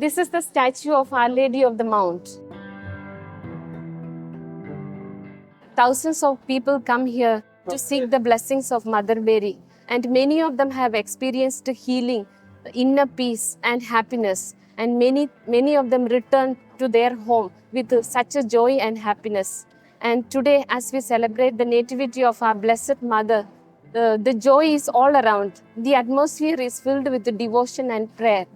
This is the statue of Our Lady of the Mount. Thousands of people come here to seek the blessings of Mother Mary, and many of them have experienced healing, inner peace, and happiness. And many of them return to their home with such a joy and happiness. And today, as we celebrate the Nativity of our Blessed Mother, the joy is all around. The atmosphere is filled with devotion and prayer.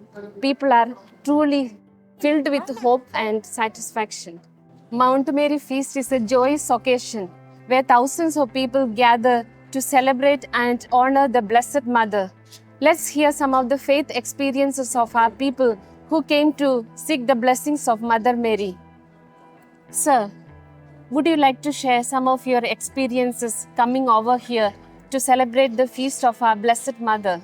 People are truly filled with hope and satisfaction. Mount Mary Feast is a joyous occasion where thousands of people gather to celebrate and honor the Blessed Mother. Let's hear some of the faith experiences of our people who came to seek the blessings of Mother Mary. Sir, would you like to share some of your experiences coming over here to celebrate the feast of our Blessed Mother?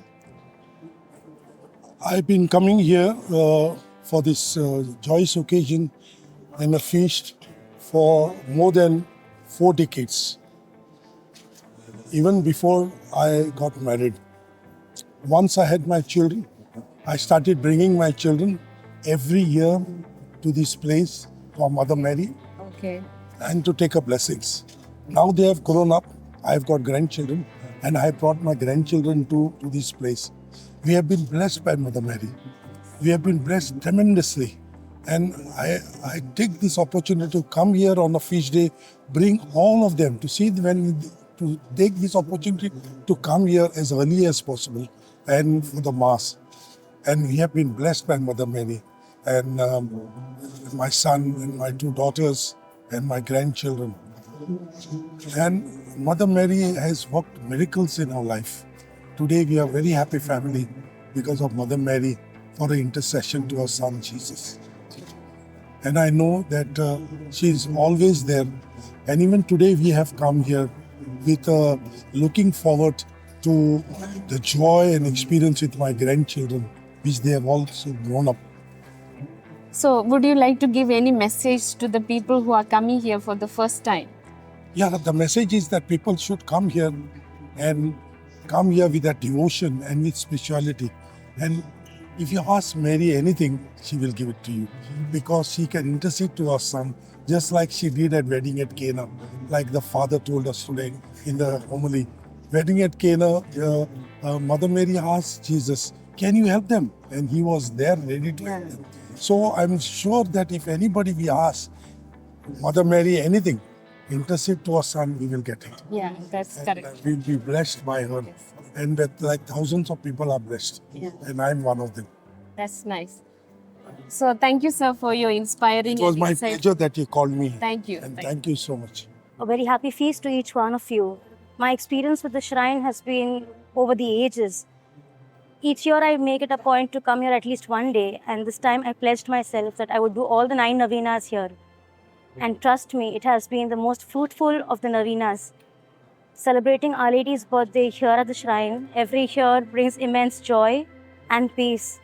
I've been coming here for this joyous occasion and a feast for more than 4 decades. Even before I got married. Once I had my children, I started bringing my children every year to this place for Mother Mary Okay. and to take her blessings. Now they have grown up, I've got grandchildren, and I brought my grandchildren to this place. We have been blessed by Mother Mary. We have been blessed tremendously. And I take this opportunity to come here on a feast day, bring all of them to to take this opportunity to come here as early as possible and for the Mass. And we have been blessed by Mother Mary. And my son and my 2 daughters and my grandchildren. And Mother Mary has worked miracles in our life. Today we are a very happy family because of Mother Mary for her intercession to her son Jesus. And I know that she is always there. And even today we have come here with looking forward to the joy and experience with my grandchildren, which they have also grown up. So, would you like to give any message to the people who are coming here for the first time? Yeah, the message is that people should come here and come here with that devotion and with spirituality. And if you ask Mary anything, she will give it to you because she can intercede to her son just like she did at wedding at Cana, like the father told us today in the homily. Wedding at Cana, Mother Mary asked Jesus, "Can you help them?" And he was there ready to help them. So I'm sure that if anybody we ask Mother Mary anything, intercede to her son, we will get it. Yeah, that's correct. We'll be blessed by her. And that like thousands of people are blessed. Yeah. And I'm one of them. That's nice. So, thank you, sir, for your inspiring. It was and my insight. pleasure that you called me. Thank you. And thank you so much. A very happy feast to each one of you. My experience with the shrine has been over the ages. Each year I make it a point to come here at least one day, and this time I pledged myself that I would do all the 9 novenas here. And trust me, it has been the most fruitful of the novenas. Celebrating Our Lady's birthday here at the shrine every year brings immense joy and peace.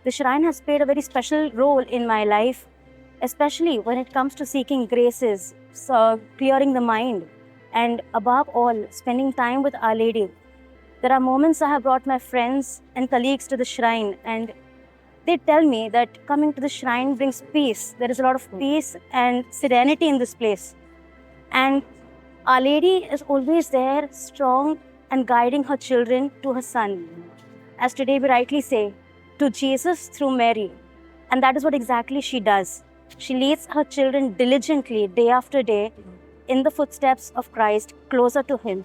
The shrine has played a very special role in my life, especially when it comes to seeking graces, so clearing the mind, and above all, spending time with Our Lady. There are moments I have brought my friends and colleagues to the shrine, and they tell me that coming to the shrine brings peace. There is a lot of peace and serenity in this place. And Our Lady is always there, strong and guiding her children to her son. As today we rightly say, to Jesus through Mary. And that is what exactly she does. She leads her children diligently, day after day, in the footsteps of Christ, closer to Him.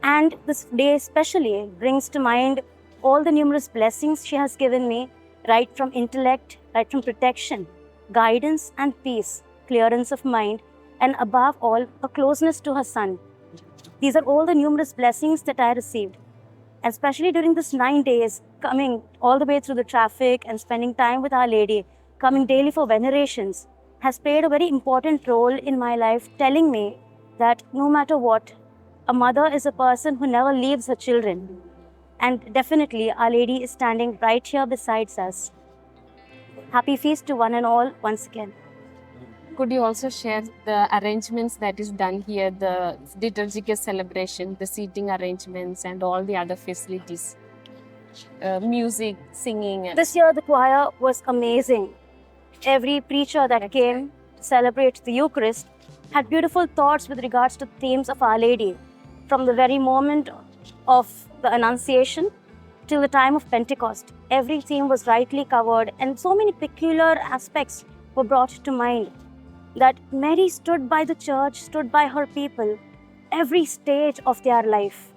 And this day especially brings to mind all the numerous blessings she has given me, right from intellect, right from protection, guidance and peace, clearance of mind, and above all, a closeness to her son. These are all the numerous blessings that I received. Especially during this 9 days, coming all the way through the traffic and spending time with Our Lady, coming daily for venerations, has played a very important role in my life, telling me that no matter what, a mother is a person who never leaves her children. And definitely, Our Lady is standing right here beside us. Happy feast to one and all once again. Could you also share the arrangements that is done here, the liturgical celebration, the seating arrangements, and all the other facilities? music, singing. This year, the choir was amazing. Every preacher that came to celebrate the Eucharist had beautiful thoughts with regards to themes of Our Lady, from the very moment of the Annunciation till the time of Pentecost. Every theme was rightly covered, and so many peculiar aspects were brought to mind. That Mary stood by the church, stood by her people, every stage of their life.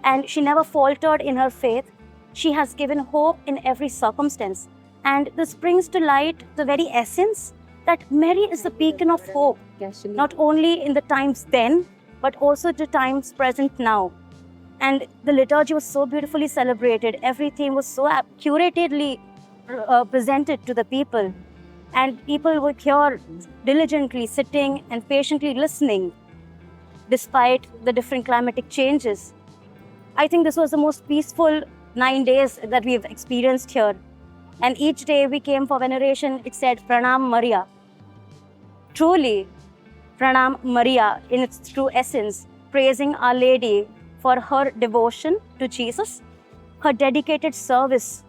And she never faltered in her faith. She has given hope in every circumstance. And this brings to light the very essence that Mary is the beacon of hope, not only in the times then, but also to times present now. And the liturgy was so beautifully celebrated. Everything was so curatedly presented to the people. And people were here diligently sitting and patiently listening, despite the different climatic changes. I think this was the most peaceful 9 days that we've experienced here. And each day we came for veneration, it said Pranam Maria. Truly, Pranam Maria in its true essence, praising Our Lady for her devotion to Jesus, her dedicated service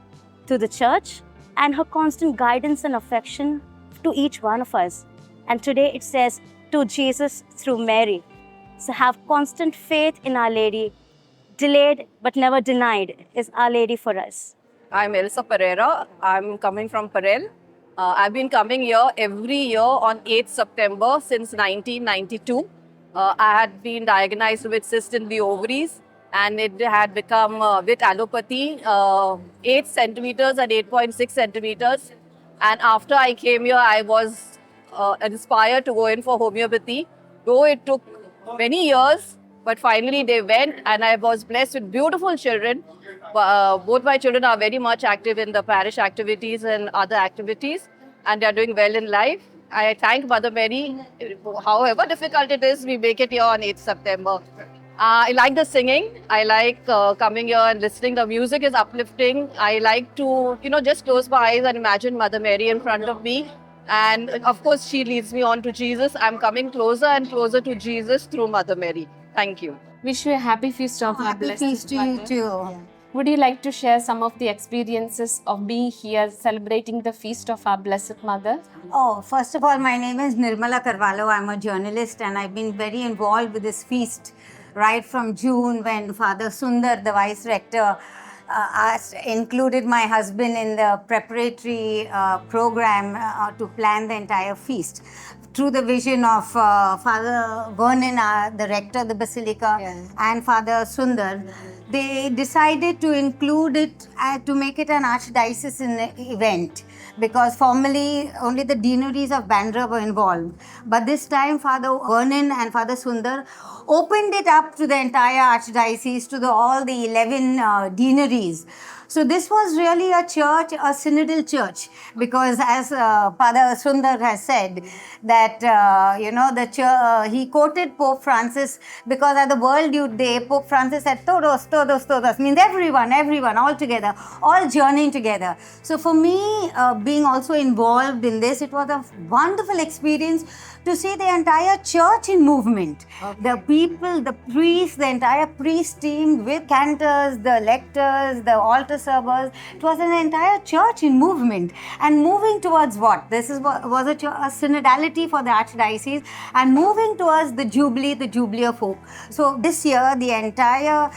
to the church, and her constant guidance and affection to each one of us. And today it says, to Jesus through Mary. So have constant faith in Our Lady. Delayed but never denied is Our Lady for us. I'm Elsa Pereira. I'm coming from Parel. I've been coming here every year on 8th September since 1992. I had been diagnosed with cyst in the ovaries, and it had become with allopathy, 8 centimeters and 8.6 centimeters. And after I came here, I was inspired to go in for homeopathy. Though it took many years, but finally they went, and I was blessed with beautiful children. Both my children are very much active in the parish activities and other activities, and they are doing well in life. I thank Mother Mary. However difficult it is, we make it here on 8th September. I like the singing. I like coming here and listening. The music is uplifting. I like to, just close my eyes and imagine Mother Mary in front of me. And of course, she leads me on to Jesus. I'm coming closer and closer to Jesus through Mother Mary. Thank you. Wish you a happy feast of our Happy Blessed feast to you Mother. too. Would you like to share some of the experiences of being here celebrating the feast of our Blessed Mother? Oh, first of all, my name is Nirmala Carvalho. I'm a journalist and I've been very involved with this feast right from June when Father Sundar, the Vice Rector, included my husband in the preparatory program to plan the entire feast. Through the vision of Father Vernon, the rector of the Basilica, and Father Sundar, they decided to include it to make it an archdiocesan event, because formerly only the deaneries of Bandra were involved. But this time Father Vernon and Father Sundar opened it up to the entire archdiocese, to all the 11 deaneries. So this was really a church, a synodal church, because as Father Sundar has said, that, the church, he quoted Pope Francis, because at the World Youth Day, Pope Francis said, todos, todos, todos, means everyone, all together, all journeying together. So for me, being also involved in this, it was a wonderful experience to see the entire church in movement. Okay. The people, the priests, the entire priest team with cantors, the lectors, the altar servers. It was an entire church in movement and moving towards what? This was a synodality for the archdiocese and moving towards the Jubilee of Hope. So this year, the entire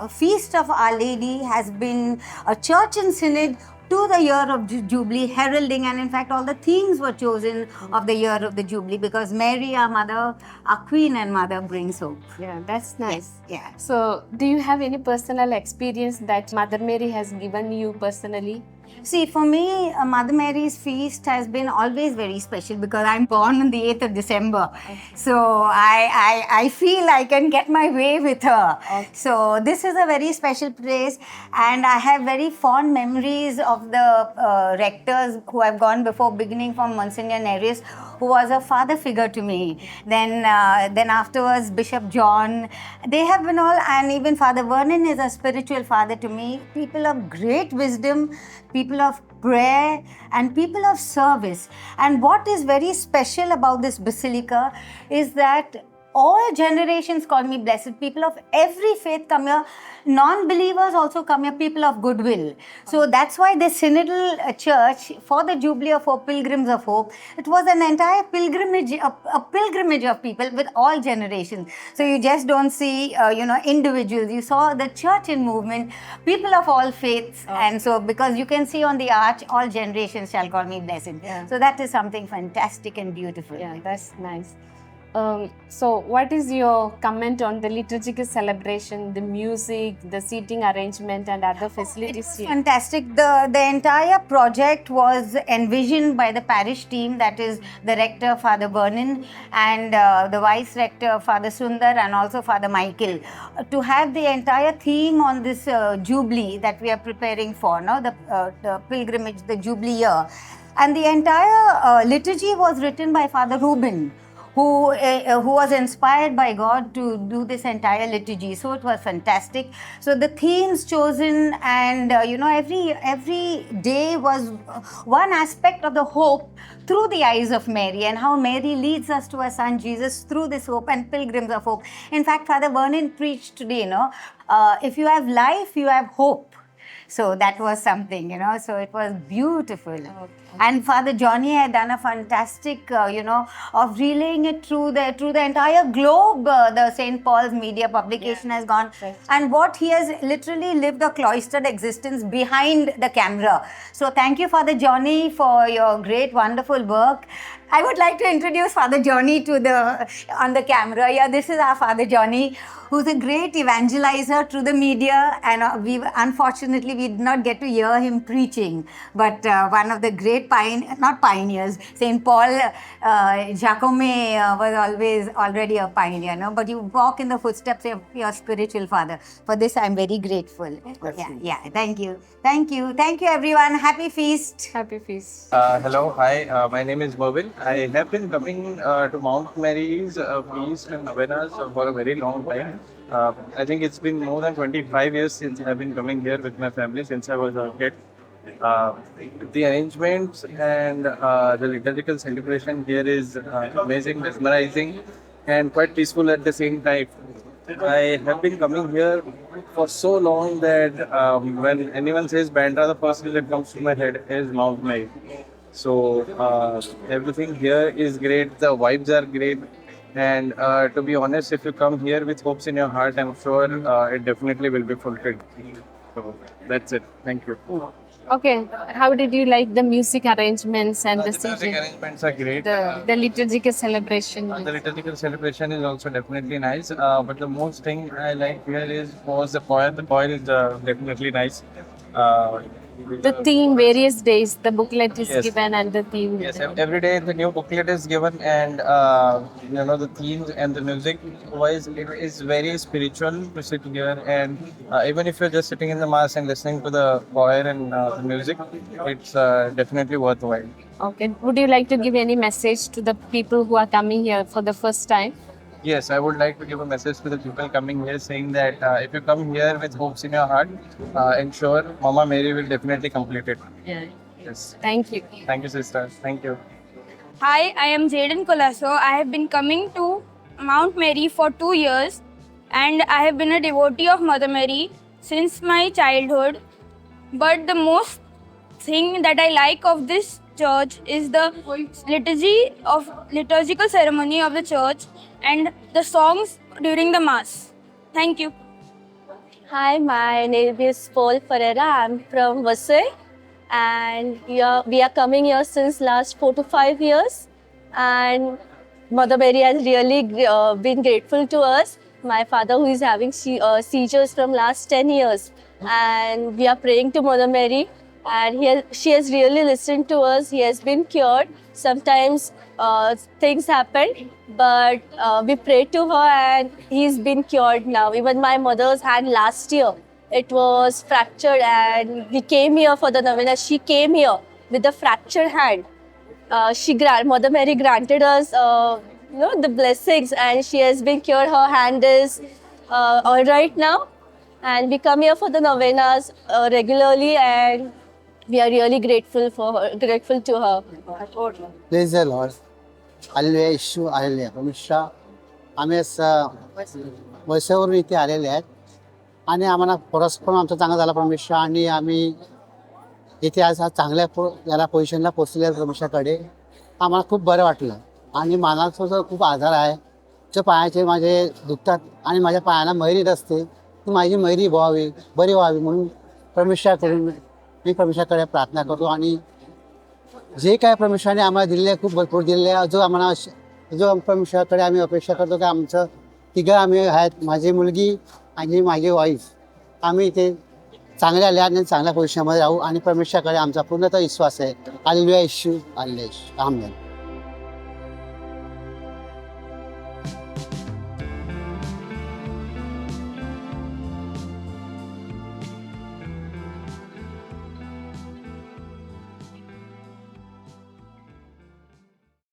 feast of Our Lady has been a church in synod to the year of Jubilee, heralding, and in fact all the themes were chosen of the year of the Jubilee, because Mary, our mother, our queen and mother, brings hope. Yeah, that's nice. Yeah. So, do you have any personal experience that Mother Mary has given you personally? See, for me, Mother Mary's feast has been always very special because I'm born on the 8th of December. Okay. So I feel I can get my way with her. Okay. So this is a very special place, and I have very fond memories of the rectors who have gone before, beginning from Monsignor Neris, who was a father figure to me. Then afterwards, Bishop John. They have been all, and even Father Vernon is a spiritual father to me. People of great wisdom, people of prayer, and people of service. And what is very special about this basilica is that all generations call me blessed. People of every faith come here. Non-believers also come here, people of goodwill. So that's why the Synodal Church, for the Jubilee of Hope, Pilgrims of Hope, it was an entire pilgrimage, a pilgrimage of people with all generations. So you just don't see, individuals. You saw the church in movement, people of all faiths. And so because you can see on the arch, all generations shall call me blessed. Yeah. So that is something fantastic and beautiful. Yeah, that's nice. So, what is your comment on the liturgical celebration, the music, the seating arrangement, and other facilities here? Fantastic. The entire project was envisioned by the parish team, that is the rector, Father Vernon, and the vice rector, Father Sundar, and also Father Michael, to have the entire theme on this Jubilee that we are preparing for, no? The pilgrimage, the Jubilee year. And the entire liturgy was written by Father Reuben, who was inspired by God to do this entire liturgy. So it was fantastic. So the themes chosen, and every day was one aspect of the hope through the eyes of Mary, and how Mary leads us to her son Jesus through this hope, and pilgrims of hope. In fact, Father Vernon preached today, if you have life, you have hope. So that was something, so it was beautiful. Okay. And Father Johnny had done a fantastic, of relaying it through the entire globe. The St. Paul's media publication has gone. Right. And what he has literally lived a cloistered existence behind the camera. So thank you, Father Johnny, for your great, wonderful work. I would like to introduce Father Johnny on the camera. Yeah, this is our Father Johnny, who's a great evangelizer through the media, and unfortunately we did not get to hear him preaching, but one of the great pioneers, St. Paul Jacome was always already a pioneer, no? But you walk in the footsteps of your spiritual father. For this I'm very grateful. Thank you everyone. Happy feast. Happy feast. Hello, hi, my name is Mervyn. I have been coming to Mount Mary's feast and novenas for a very long time. I think it's been more than 25 years since I've been coming here with my family, since I was a kid. The arrangements and the liturgical celebration here is amazing, mesmerizing, and quite peaceful at the same time. I have been coming here for so long that when anyone says Bandra, the first thing that comes to my head is Mount Mary. So everything here is great, the vibes are great, and to be honest, if you come here with hopes in your heart, I'm sure it definitely will be fulfilled. So that's it. Thank you. Okay, how did you like the music arrangements and the The music seating? arrangements are great. The liturgical celebration. The liturgical celebration is also definitely nice, but the most thing I like here was the choir. The choir is definitely nice. The theme, various days, the booklet is Yes. given and the theme. Yes, every day the new booklet is given, and the themes and the music wise, it is very spiritual to sit here, and even if you're just sitting in the mass and listening to the choir and the music, it's definitely worthwhile. Okay. Would you like to give any message to the people who are coming here for the first time? Yes, I would like to give a message to the people coming here, saying that if you come here with hopes in your heart, ensure Mama Mary will definitely complete it. Yeah. Yes. Thank you. Thank you, sisters. Thank you. Hi, I am Jaden Colasso. I have been coming to Mount Mary for 2 years, and I have been a devotee of Mother Mary since my childhood. But the most thing that I like of this church is the liturgical ceremony of the church and the songs during the mass. Thank you. Hi, my name is Paul Ferreira. I'm from Vasai, and we are coming here since last 4 to 5 years. And Mother Mary has really been grateful to us. My father, who is having seizures from last 10 years, and we are praying to Mother Mary, and she has really listened to us. He has been cured. Sometimes things happen, but we prayed to her and he's been cured now. Even my mother's hand last year, it was fractured, and we came here for the novena. She came here with a fractured hand. Mother Mary granted us the blessings, and she has been cured. Her hand is all right now, and we come here for the novenas regularly, and we are really grateful to her. Praise the Lord. Hallelujah, Yeshua, Hallelujah. Hamisha, आम्ही वैसेवरून इथे आलेले आहेत आणि आम्हाला परस्पर आमचा चांगला झाला परमेश्वर आणि आम्ही इथे आज चांगल्या याला पोझिशनला पोचलेल्या परमेश्वराकडे आम्हाला खूप बरं वाटलं आणि मनाचा जो खूप आजार आहे जो पायाचे माझे दुखतात आणि माझ्या पायाला मैरी असते ती माझी मैरी बरी व्हावी म्हणून परमेश्वराकडून मी परमेश्वराकडे प्रार्थना करतो आणि जे काय परमेश्वराने आम्हाला दिलेले खूप भरपूर दिलेले जो परमेश्वराकडे आम्ही अपेक्षा करतो की आमचं तिघं आम्ही आहेत माझी मुलगी आणि माझी वाईफ आम्ही इथे चांगल्या आल्या आणि चांगल्या पोझिशनमध्ये राहू आणि परमेश्वराकडे आमचा पूर्णतः विश्वास आहे. हालेलुया येशू हालेलुया. आमेन.